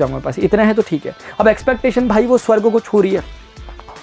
जाऊँगा पास, इतना है तो ठीक है। अब एक्सपेक्टेशन भाई वो स्वर्ग को छू रही है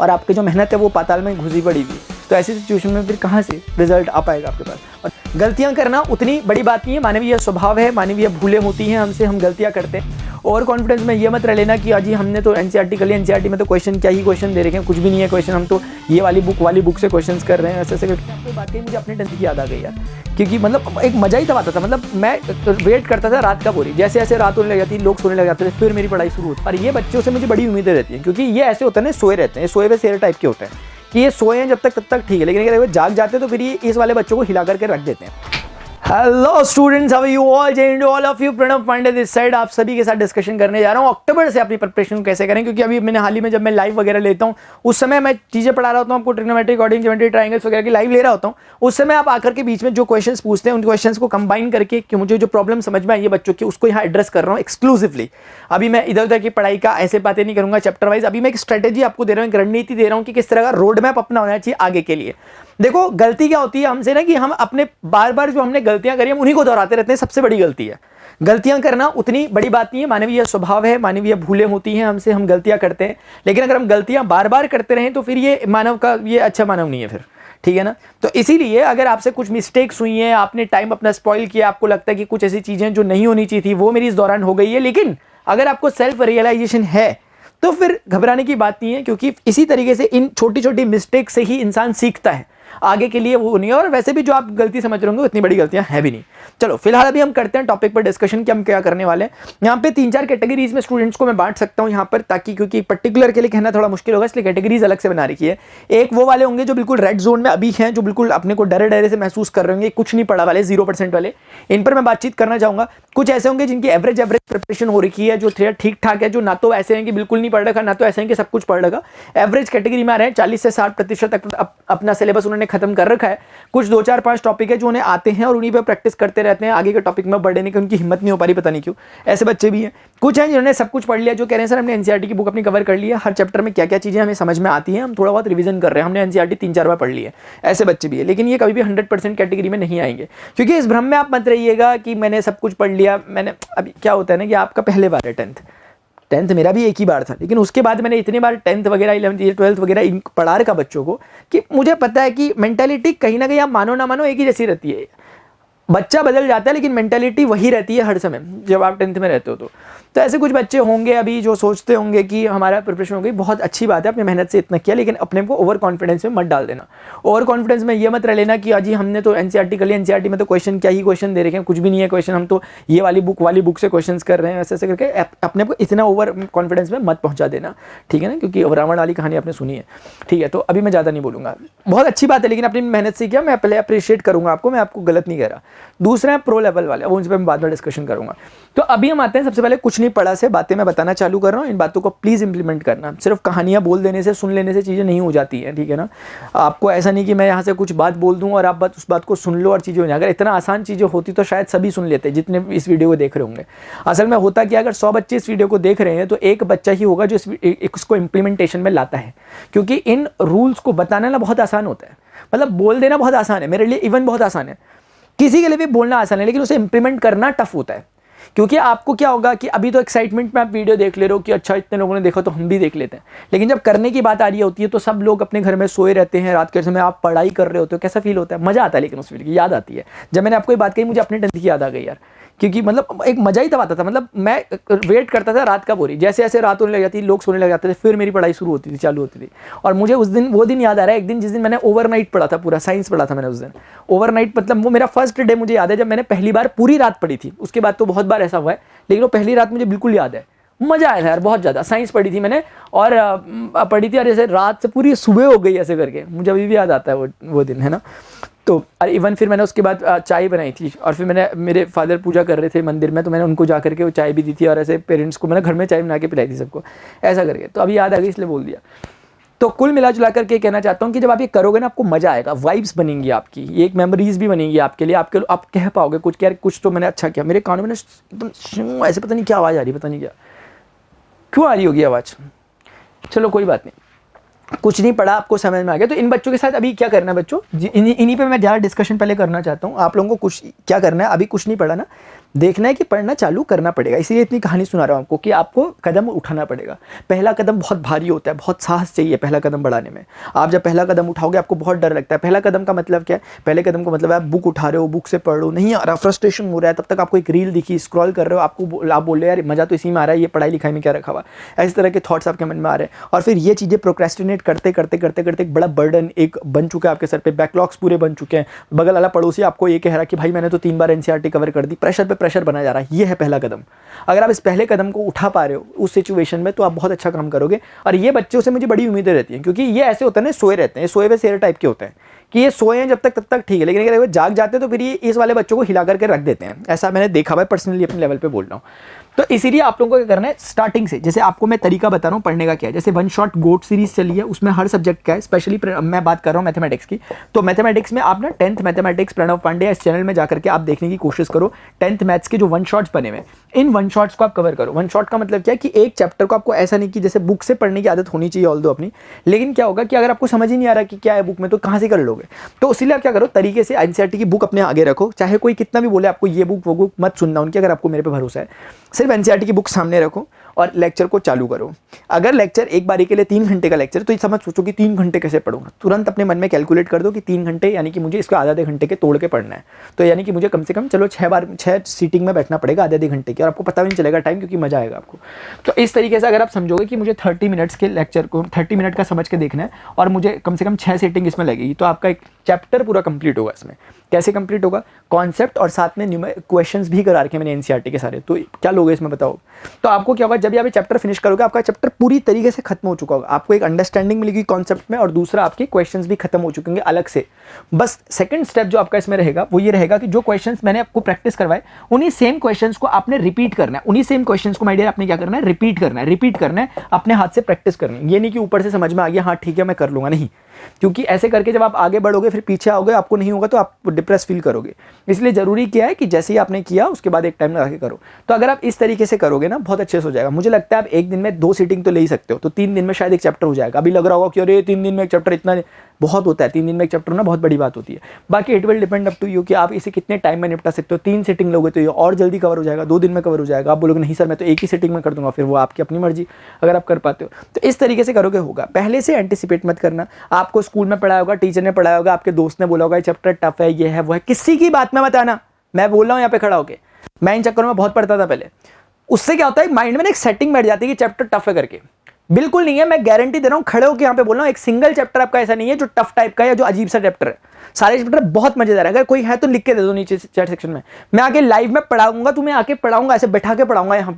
और आपकी जो मेहनत है वो पाताल में घुसी पड़ी हुई है, तो ऐसी सिचुएशन में फिर कहाँ से रिजल्ट आ पाएगा आपके पास। और गलतियाँ करना उतनी बड़ी बात नहीं है, मानवीय स्वभाव है, मानवीय भूलें होती हैं हमसे, हम गलतियाँ करते हैं। ओवर कॉन्फिडेंस में ये मत रह लेना कि अजी हमने तो एनसीईआरटी कर लिया, एनसीईआरटी में तो क्वेश्चन क्या ही क्वेश्चन दे रखे हैं, कुछ भी नहीं है क्वेश्चन, हम तो ये वाली बुक से क्वेश्चंस कर रहे हैं। ऐसे करके आपको बात कही, मुझे अपने 10th की याद आ गई यार, क्योंकि मतलब एक मजा ही तब आता था। मतलब मैं वेट करता था रात का पूरी, जैसे जैसे रात होने लग जाती, लोग सोने लग जाते थे, फिर मेरी पढ़ाई शुरू होती। और ये बच्चों से मुझे बड़ी उम्मीदें रहती हैं, क्योंकि ये ऐसे होते हैं, सोए रहते हैं, सोए हुए शेर टाइप के होते हैं कि ये सोए हैं जब तक ठीक है, लेकिन अगर जाग जाते हैं तो फिर ये इस वाले बच्चों को हिला करके रख देते हैं। Hello students, how are you all? जय हिंद all of you. Pranav Pandey this side. आप सभी के साथ डिस्कशन करने जा रहा हूँ अक्टूबर से अपनी प्रिपरेशन कैसे करें, क्योंकि अभी मैंने हाल ही में जब मैं लाइव वगैरह लेता हूँ उस समय मैं चीज़ें पढ़ा रहा होता हूँ आपको, ट्रिग्नोमेट्री, कोऑर्डिनेट, ज्योमेट्री, ट्रायंगल्स वगैरह की लाइव ले रहा होता हूँ। उस समय आप आकर के बीच में जो क्वेश्चंस पूछते हैं उन क्वेश्चंस को कंबाइन करके कि मुझे जो प्रॉब्लम समझ में आई है बच्चों की, उसको यहाँ एड्रेस कर रहा हूँ एक्सक्लूसिवली। अभी मैं इधर उधर की पढ़ाई का ऐसे बातें नहीं करूँगा चैप्टर वाइज। अभी मैं एक स्ट्रेटेजी आपको दे रहा हूँ, एक रणनीति दे रहा हूँ कि किस तरह का रोड मैप अपना होना चाहिए आगे के लिए। देखो गलती क्या होती है हमसे ना, कि हम अपने बार बार जो हमने गलतियां करी हम उन्हीं को दोहराते रहते हैं, सबसे बड़ी गलती है। गलतियां करना उतनी बड़ी बात नहीं है, मानवीय स्वभाव है, मानवीय भूलें होती हैं हमसे, हम गलतियां करते हैं। लेकिन अगर हम गलतियां बार बार करते रहें तो फिर ये मानव का ये अच्छा मानव नहीं है फिर, ठीक है ना। तो इसीलिए अगर आपसे कुछ मिस्टेक्स हुई हैं, आपने टाइम अपना स्पॉइल किया, आपको लगता है कि कुछ ऐसी चीजें जो नहीं होनी चाहिए थी वो मेरी इस दौरान हो गई है, लेकिन अगर आपको सेल्फ रियलाइजेशन है तो फिर घबराने की बात नहीं है, क्योंकि इसी तरीके से इन छोटी छोटी मिस्टेक से ही इंसान सीखता है, आगे के लिए वो नहीं है। और वैसे भी जो आप गलती समझ रहे होंगे उतनी बड़ी गलतियां हैं भी नहीं। चलो फिलहाल अभी हम करते हैं टॉपिक पर डिस्कशन कि हम क्या करने वाले हैं। यहाँ पे 3-4 कैटेगरीज में स्टूडेंट्स को मैं बांट सकता हूँ यहाँ पर, ताकि क्योंकि पर्टिकुलर के लिए कहना थोड़ा मुश्किल होगा, इसलिए कैटेगरीज अलग से बना रखी है। एक वो वाले होंगे जो बिल्कुल रेड जोन में अभी हैं, जो बिल्कुल अपने को डरे डरे से महसूस कर रहे होंगे, कुछ नहीं पढ़ा वाले 0% वाले, इन पर मैं बातचीत करना चाहूँगा। कुछ ऐसे होंगे जिनकी एवरेज प्रिपरेशन हो रखी है, जो ठीक ठाक है, जो ना तो ऐसे हैं कि बिल्कुल नहीं पढ़ रखा, ना तो ऐसे हैं कि सब कुछ पढ़ रखा, एवरेज कैटेगरी में आ रहे हैं। 40 से 60% तक अपना सिलेबस उन्होंने खत्म कर रखा है। कुछ 2-4-5 टॉपिक है जो उन्हें आते हैं और उन्हीं पे प्रैक्टिस करते रहते हैं, आगे के टॉपिक में बढ़ने की उनकी हिम्मत नहीं हो पा रही, पता नहीं क्यों। ऐसे बच्चे भी हैं। कुछ हैं जिन्होंने सब कुछ पढ़ लिया, जो कह रहे हैं सर हमने एनसीईआरटी की बुक अपनी कवर कर ली है, हर चैप्टर में क्या क्या चीजें हमें समझ में आती हैं, हम थोड़ा बहुत रिवीजन कर रहे हैं, हमने एनसीईआरटी 3-4 बार पढ़ ली है। ऐसे बच्चे भी है, लेकिन ये कभी भी 100% कैटेगरी में नहीं आएंगे, क्योंकि इस भ्रम में आप मत रहिएगा कि मैंने सब कुछ पढ़ लिया। मैंने अभी क्या होता है ना कि आपका पहले बार है 10th मेरा भी एक ही बार था, लेकिन उसके बाद मैंने इतनी बार 10th वगैरह 11th 12th वगैरह पढ़ा रखा बच्चों को कि मुझे पता है कि मेंटालिटी कहीं ना कहीं आप मानो ना मानो एक ही जैसी रहती है। बच्चा बदल जाता है लेकिन मेंटालिटी वही रहती है हर समय जब आप 10th में रहते हो। तो ऐसे कुछ बच्चे होंगे अभी जो सोचते होंगे कि हमारा प्रिपरेशन हो गई, बहुत अच्छी बात है, अपनी मेहनत से इतना किया, लेकिन अपने को ओवर कॉन्फिडेंस में मत डाल देना। ओवर कॉन्फिडेंस में ये मत रह लेना कि अजी हमने तो एनसीईआरटी कर लिया, एनसीईआरटी में तो क्वेश्चन क्या ही क्वेश्चन दे रखे हैं, कुछ भी नहीं है क्वेश्चन, हम तो ये वाली बुक से क्वेश्चन कर रहे हैं। ऐसे करके अपने को इतना ओवर कॉन्फिडेंस में मत पहुंचा देना, ठीक है ना, क्योंकि रावण वाली कहानी आपने सुनी है, ठीक है। तो अभी मैं ज़्यादा नहीं बोलूँगा, बहुत अच्छी बात है, लेकिन अपनी मेहनत से किया, मैं पहले अप्रिशिएट करूँगा आपको, मैं आपको गलत नहीं कह रहा। दूसरा प्रो लेवल वाले, वो उन पर मैं बाद में डिस्कशन करूँगा। तो अभी हम आते हैं सबसे पहले कुछ नहीं पढ़ा से बातें मैं बताना चालू कर रहा हूँ। इन बातों को प्लीज़ इंप्लीमेंट करना। सिर्फ कहानियाँ बोल देने से, सुन लेने से चीज़ें नहीं हो जाती हैं, ठीक है ना। आपको ऐसा नहीं कि मैं यहाँ से कुछ बात बोल दूँ और आप उस बात को सुन लो और चीज़ें हो जाए। अगर इतना आसान चीज़ें होती तो शायद सभी सुन लेते जितने इस वीडियो को देख रहे होंगे। असल में होता कि अगर 100 बच्चे इस वीडियो को देख रहे हैं तो एक बच्चा ही होगा जो इसको इम्प्लीमेंटेशन में लाता है, क्योंकि इन रूल्स को बताना ना बहुत आसान होता है। मतलब बोल देना बहुत आसान है, मेरे लिए इवन बहुत आसान है, किसी के लिए भी बोलना आसान है, लेकिन उसे इंप्लीमेंट करना टफ होता है। क्योंकि आपको क्या होगा कि अभी तो एक्साइटमेंट में आप वीडियो देख ले रहे हो कि अच्छा इतने लोगों ने देखा तो हम भी देख लेते हैं, लेकिन जब करने की बात आ रही होती है तो सब लोग अपने घर में सोए रहते हैं, रात के समय आप पढ़ाई कर रहे होते हो, कैसा फील होता है, मजा आता है। लेकिन उस वीडियो की याद आती है। जब मैंने आपको ये बात कही मुझे अपने 10th की याद आ गई यार, क्योंकि मतलब एक मजा ही तब आता था। मतलब मैं वेट करता था रात का पूरी, जैसे जैसे रात होने लग जाती, लोग सोने लग जाते थे, फिर मेरी पढ़ाई शुरू होती थी, चालू होती थी। और मुझे उस दिन वो दिन याद आ रहा है, एक दिन जिस दिन मैंने ओवरनाइट पढ़ा था, पूरा साइंस पढ़ा था मैंने उस दिन ओवरनाइट। मतलब वो मेरा फर्स्ट डे मुझे याद है जब मैंने पहली बार पूरी रात पढ़ी थी। उसके बाद तो बहुत बार ऐसा हुआ है, लेकिन वो पहली रात मुझे बिल्कुल याद है। मजा आया था यार बहुत ज़्यादा। साइंस पढ़ी थी मैंने और पढ़ी थी, और जैसे रात से पूरी सुबह हो गई ऐसे करके, मुझे अभी भी याद आता है वो दिन, है ना। तो इवन फिर मैंने उसके बाद चाय बनाई थी, और फिर मैंने, मेरे फादर पूजा कर रहे थे मंदिर में, तो मैंने उनको जा करके वो चाय भी दी थी, और ऐसे पेरेंट्स को मैंने घर में चाय बना के पिलाई थी सबको, ऐसा करके। तो अभी याद आ गई इसलिए बोल दिया। तो कुल मिला जुला करके कहना चाहता हूँ कि जब आप ये करोगे ना आपको मजा आएगा, वाइब्स बनेंगी आपकी, ये एक मेमोरीज भी बनेंगी आपके लिए, आप कह पाओगे कुछ यार कुछ तो मैंने अच्छा किया। मेरे कानों में एकदम ऐसे पता नहीं क्या आवाज़ आ रही है, पता नहीं क्या क्यों आ रही होगी आवाज़, चलो कोई बात नहीं, कुछ नहीं पढ़ा आपको समझ में आ गया। तो इन बच्चों के साथ अभी क्या करना है बच्चों, इन्हीं पे मैं ज़्यादा डिस्कशन पहले करना चाहता हूँ। आप लोगों को कुछ क्या करना है, अभी कुछ नहीं पढ़ा ना, देखना है कि पढ़ना चालू करना पड़ेगा। इसीलिए इतनी कहानी सुना रहा हूँ आपको कि आपको कदम उठाना पड़ेगा। पहला कदम बहुत भारी होता है, बहुत साहस चाहिए पहला कदम बढ़ाने में। आप जब पहला कदम उठाओगे आपको बहुत डर लगता है। पहला कदम का मतलब क्या है? पहले कदम का मतलब है आप बुक उठा रहे हो, बुक से पढ़ रहे हो, नहीं आ रहा, फ्रस्ट्रेशन हो रहा है, तब तक आपको एक रील दिखी, स्क्रॉल कर रहे हो, आप बोल रहे हो यार मजा तो इसी में आ रहा है, ये पढ़ाई लिखाई में क्या रखा हुआ। इस तरह के थॉट्स आपके मन में आ रहे हैं और फिर ये चीज़ें प्रोक्रेस्टिनेट करते करते करते करते एक बड़ा बर्डन एक बन चुका है आपके सर पे, बैकलॉग्स पूरे बन चुके हैं। बगल वाला पड़ोसी आपको ये कह रहा है कि भाई मैंने तो 3 बार एनसीईआरटी कवर कर दी, प्रेशर पे प्रेशर बना जा रहा है। ये है पहला कदम। अगर आप इस पहले कदम को उठा पा रहे हो उस सिचुएशन में तो आप बहुत अच्छा काम करोगे। और ये बच्चों से मुझे बड़ी उम्मीदें रहती हैं, क्योंकि ये ऐसे होते हैं ना, सोए रहते हैं, सोए हुए शेर टाइप के होते हैं कि ये सोए हैं जब तक तब तक ठीक है, लेकिन अगर वो जाग जाते हैं तो फिर ये इस वाले बच्चों को हिला करके रख देते हैं। ऐसा मैंने देखा हुआ है, पर्सनली अपने लेवल पे बोल रहा हूँ। तो इसीलिए आप लोगों को क्या करना है, स्टार्टिंग से, जैसे आपको मैं तरीका बता रहा हूँ पढ़ने का क्या है। जैसे वन शॉट गोट सीरीज चली है, उसमें हर सब्जेक्ट का है, स्पेशली मैं बात कर रहा हूँ मैथमेटिक्स की। तो मैथमेटिक्स में आप ना 10th मैथमेटिक्स प्रणव पांडे इस चैनल में जाकर के आप देखने की कोशिश करो। 10th मैथ्स के जो वन शॉट्स बने हुए, इन वन शॉट्स को आप कवर करो। वन शॉट का मतलब क्या है कि एक चैप्टर को आपको ऐसा नहीं कि जैसे बुक से पढ़ने की आदत होनी चाहिए ऑल दो अपनी, लेकिन क्या होगा कि अगर आपको समझ ही नहीं आ रहा कि क्या है बुक में तो कहाँ से कर लोगे। तो इसीलिए आप क्या करो, तरीके से एनसीईआरटी की बुक अपने आगे रखो, चाहे कोई कितना भी बोले आपको ये बुक वो बुक, मत सुनना उनकी, अगर आपको मेरे पे भरोसा है। सिर्फ एनसीईआरटी की बुक सामने रखो और लेक्चर को चालू करो। अगर लेक्चर एक बारी के लिए 3 घंटे का लेक्चर, तो ये समझ सोचो कि 3 घंटे कैसे पढ़ूंगा। तुरंत अपने मन में कैलकुलेट कर दो कि 3 घंटे यानी कि मुझे इसको आधे घंटे के तोड़ के पढ़ना है। तो यानी कि मुझे कम से कम चलो 6 सीटिंग में बैठना पड़ेगा आधे घंटे की, और आपको पता भी नहीं चलेगा टाइम, क्योंकि मजा आएगा आपको। तो इस तरीके से अगर आप समझोगे कि मुझे 30 मिनट्स के लेक्चर को 30 मिनट का समझ के देखना है और मुझे कम से कम 6 सीटिंग इसमें लगेगी, तो आपका एक चैप्टर पूरा कंप्लीट होगा। इसमें कैसे कंप्लीट होगा? कॉन्सेप्ट और साथ में क्वेश्चंस भी करा रखे मैंने एनसीईआरटी के सारे। तो क्या लोगे इसमें बताओ? तो आपको क्या होगा, जब आप ये चैप्टर फिनिश करोगे आपका चैप्टर पूरी तरीके से खत्म हो चुका होगा, आपको एक अंडरस्टैंडिंग मिलेगी कॉन्सेप्ट में, और दूसरा आपके क्वेश्चंस भी खत्म हो चुके होंगे अलग से। बस सेकंड स्टेप जो आपका इसमें रहेगा वो ये रहेगा कि जो क्वेश्चंस मैंने आपको प्रैक्टिस करवाए उन्हीं सेम क्वेश्चंस को आपने रिपीट करना है। उन्हीं सेम क्वेश्चंस को माय डियर आपने क्या करना है, रिपीट करना है। रिपीट करना है, अपने हाथ से प्रैक्टिस करनी है। ये नहीं कि ऊपर से समझ में आ गया हाँ ठीक है मैं कर लूंगा, नहीं। क्योंकि ऐसे करके जब आप आगे बढ़ोगे फिर पीछे आओगे, आपको नहीं होगा तो आप डिप्रेस फील करोगे। इसलिए जरूरी क्या है कि जैसे ही आपने किया उसके बाद एक टाइम लगा के करो। तो अगर आप इस तरीके से करोगे ना बहुत अच्छे से हो जाएगा। मुझे लगता है आप एक दिन में 2 सीटिंग तो ले ही सकते हो, तो 3 दिन में शायद एक चैप्टर हो जाएगा। अभी लग रहा होगा कि अरे 3 दिन में एक चैप्टर इतना बहुत होता है, 3 दिन में एक चैप्टर ना बहुत बड़ी बात होती है। बाकी it will depend up to you कि आप इसे कितने टाइम में निपटा सकते हो। 3 सीटिंग लोगे तो ये और जल्दी कवर हो जाएगा, 2 दिन में कवर हो जाएगा। आप बोलोगे नहीं सर मैं तो एक ही सीटिंग में कर दूंगा, फिर वो आपकी अपनी मर्जी, अगर आप कर पाते हो तो इस तरीके से करोगे होगा। पहले से एंटिसिपेट मत करना। आपको स्कूल में पढ़ाया होगा, टीचर ने पढ़ाया होगा, आपके दोस्त ने बोला होगा ये चैप्टर टफ है, ये है वो है, किसी की बात में मत आना। मैं बोल रहा हूँ यहाँ पे खड़ा होके, मैं इन चक्करों में बहुत पढ़ता था पहले। उससे क्या होता है माइंड में एक सेटिंग बैठ जाती है कि चैप्टर टफ है करके। बिल्कुल नहीं है, मैं गारंटी दे रहा हूं, खड़े होकर यहाँ पे बोल रहा हूं, एक सिंगल चैप्टर आपका ऐसा नहीं है जो टफ टाइप का है या जो अजीब सा चैप्टर है। सारे चैप्टर बहुत मजेदार है। अगर कोई है तो लिख के दे दो नीचे चैट सेक्शन में, मैं आके लाइव में पढ़ाऊंगा, तुम्हें आके पढ़ाऊंगा, ऐसे बैठा के पढ़ाऊंगा यहाँ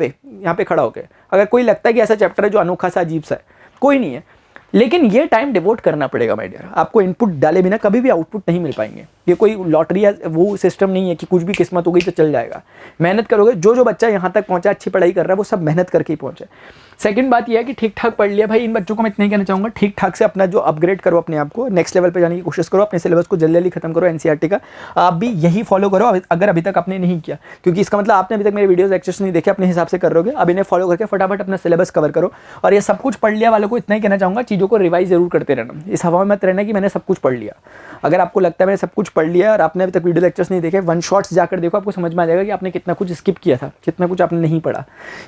पे खड़ा होकर। अगर कोई लगता है कि ऐसा चैप्टर है जो अनोखा सा अजीब सा है, कोई नहीं है, लेकिन ये टाइम डिवोट करना पड़ेगा माय डियर। आपको इनपुट डाले बिना कभी भी आउटपुट नहीं मिल पाएंगे। ये कोई लॉटरी या वो सिस्टम नहीं है कि कुछ भी किस्मत हो गई तो चल जाएगा। मेहनत करोगे, जो बच्चा यहाँ तक पहुंचा, अच्छी पढ़ाई कर रहा है, वो सब मेहनत करके ही पहुंचे। सेकंड बात यह है कि ठीक ठाक पढ़ लिया भाई, इन बच्चों को मैं इतना ही कहना चाहूँगा, ठीक ठाक से अपना जो अपग्रेड करो, अपने आप को नेक्स्ट लेवल पे जाने की कोशिश करो, अपने सिलेबस को जल्दी जल्दी खत्म करो। एनसीईआरटी का आप भी यही फॉलो करो अगर अभी तक आपने नहीं किया, क्योंकि इसका मतलब आपने अभी तक मेरे वीडियोस लेक्चर्स नहीं देखे, अपने हिसाब से कर रहोगे। अब इन्हें फॉलो करके फटाफट अपना सिलेबस कवर करो। और ये सब कुछ पढ़ लिया वालों को इतना ही कहना चाहूँगा, चीज़ों को रिवाइज जरूर करते रहना। इस हवा में मत रहना कि मैंने सब कुछ पढ़ लिया। अगर आपको लगता है मैंने सब कुछ पढ़ लिया और आपने अभी तक वीडियो लेक्चर्स नहीं देखे, वन शॉट्स जाकर देखो, आपको समझ में आ जाएगा कि आपने कितना कुछ स्किप किया था, कितना कुछ आपने नहीं पढ़ा।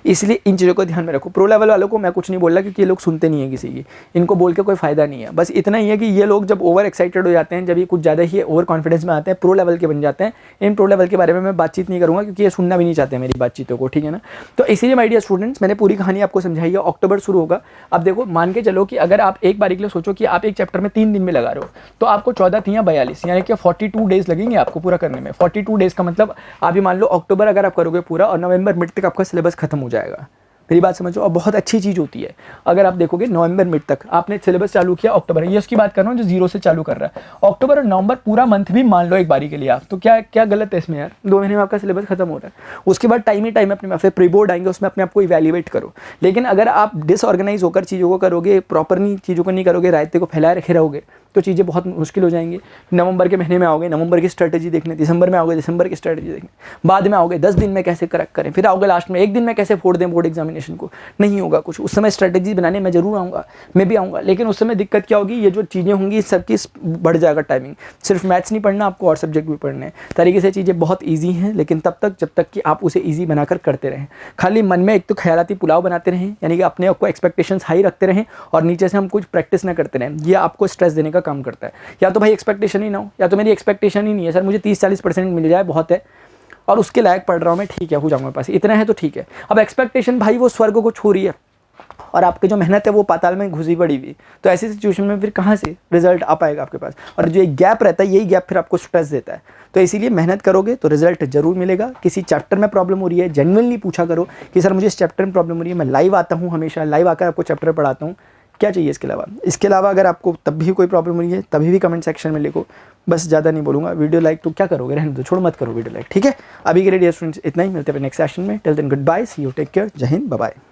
इसलिए इन चीज़ों को ध्यान में रखो। प्रो लेवल वालों को मैं कुछ नहीं बोल रहा, क्योंकि ये लोग सुनते नहीं है किसी की, इनको बोल के कोई फायदा नहीं है। बस इतना ही है कि ये लोग जब ओवर एक्साइटेड हो जाते हैं, जब ये कुछ ज़्यादा ही ओवर कॉन्फिडेंस में आते हैं, प्रो लेवल के बन जाते हैं। इन प्रो लेवल के बारे में मैं बातचीत नहीं करूँगा, क्योंकि ये सुनना भी नहीं चाहते मेरी बातचीतों को, ठीक है ना। तो इसीलिए माय डियर स्टूडेंट्स, मैंने पूरी कहानी आपको समझाई है। अक्टूबर शुरू होगा। अब देखो, मान के चलो कि अगर आप एक बार के लिए सोचो कि आप एक चैप्टर में 3 दिन में लगा रहे हो, तो आपको 14 या 42 यानी कि 42 डेज लगेंगे आपको पूरा करने में। 42 डेज का मतलब आप ये मान लो अक्टूबर अगर आप करोगे पूरा, और नवंबर मिड तक आपका सिलेबस खत्म हो जाएगा। मेरी बात समझो। और बहुत अच्छी चीज़ होती है, अगर आप देखोगे नवंबर मिड तक आपने सिलेबस चालू किया, अक्टूबर, ये उसकी बात कर रहा हूँ जो 0 से चालू कर रहा है। अक्टूबर और नवंबर पूरा मंथ भी मान लो एक बारी के लिए आप, तो क्या गलत है इसमें यार? 2 महीने में आपका सिलेबस खत्म हो रहा है। उसके बाद टाइम ही टाइम अपने फिर प्री बोर्ड आएंगे, उसमें अपने आप को इवैल्यूएट करो। लेकिन अगर आप डिसऑर्गेनाइज होकर चीज़ों को करोगे, प्रॉपरली चीज़ों को नहीं करोगे, रायते को फैलाए रखे रहोगे, तो चीज़ें बहुत मुश्किल हो जाएंगी। नवंबर के महीने में आओगे, नवंबर की स्ट्रेटजी देखने, दिसंबर में आओगे, दिसंबर की स्ट्रेटजी देखने, बाद में आओगे 10 दिन में कैसे करेक्ट करें, फिर आओगे लास्ट में 1 दिन में कैसे फोड़ दें बोर्ड एग्जामिनेशन को, नहीं होगा कुछ। उस समय स्ट्रेटजी बनाने मैं जरूर आऊँगा, मैं भी आऊँगा, लेकिन उस समय दिक्कत क्या होगी, ये जो चीज़ें होंगी सबकी बढ़ जाएगा टाइमिंग। सिर्फ मैथ्स नहीं पढ़ना आपको और सब्जेक्ट भी पढ़ने हैं। तरीके से चीज़ें बहुत ईजी हैं, लेकिन तब तक जब तक कि आप उसे ईजी बनाकर करते रहें। खाली मन में एक तो ख्यालाती पुलाव बनाते रहें, यानी कि अपने आपको एक्सपेक्टेशंस हाई रखते रहें और नीचे से हम कुछ प्रैक्टिस ना करते रहें, ये आपको स्ट्रेस देने का काम करता है। या तो भाई एक्सपेक्टेशन ही ना हो, या तो मेरी एक्सपेक्टेशन ही नहीं है, सर मुझे 30-40% मिल जाए बहुत है और उसके लायक पढ़ रहा हूँ मैं, ठीक है हो जाऊँगा पास, इतना है तो ठीक है। अब एक्सपेक्टेशन भाई वो स्वर्ग को छू रही है और आपकी जो मेहनत है वो पाताल में घुसी पड़ी हुई, तो ऐसी सिचुएशन में फिर कहाँ से रिजल्ट आ पाएगा आपके पास। और जो एक गैप रहता है, यही गैप फिर आपको स्ट्रेस देता है। तो इसीलिए मेहनत करोगे तो रिजल्ट जरूर मिलेगा। किसी चैप्टर में प्रॉब्लम हो रही है, जेन्युइनली पूछा करो कि सर मुझे इस चैप्टर में प्रॉब्लम हो रही है, मैं लाइव आता हूँ, हमेशा लाइव आकर आपको चैप्टर पढ़ाता हूँ, क्या चाहिए इसके अलावा। इसके अलावा अगर आपको तब भी कोई प्रॉब्लम हो रही है, तभी भी कमेंट सेक्शन में लिखो। बस ज़्यादा नहीं बोलूँगा, वीडियो लाइक तो क्या करोगे, रहने दो, छोड़ मत करो वीडियो लाइक, ठीक है। अभी के लिए डियर स्टूडेंट्स इतना ही, मिलते हैं नेक्स्ट सेशन में। Till then good bye, see you, take care, Jai Hind, bye bye.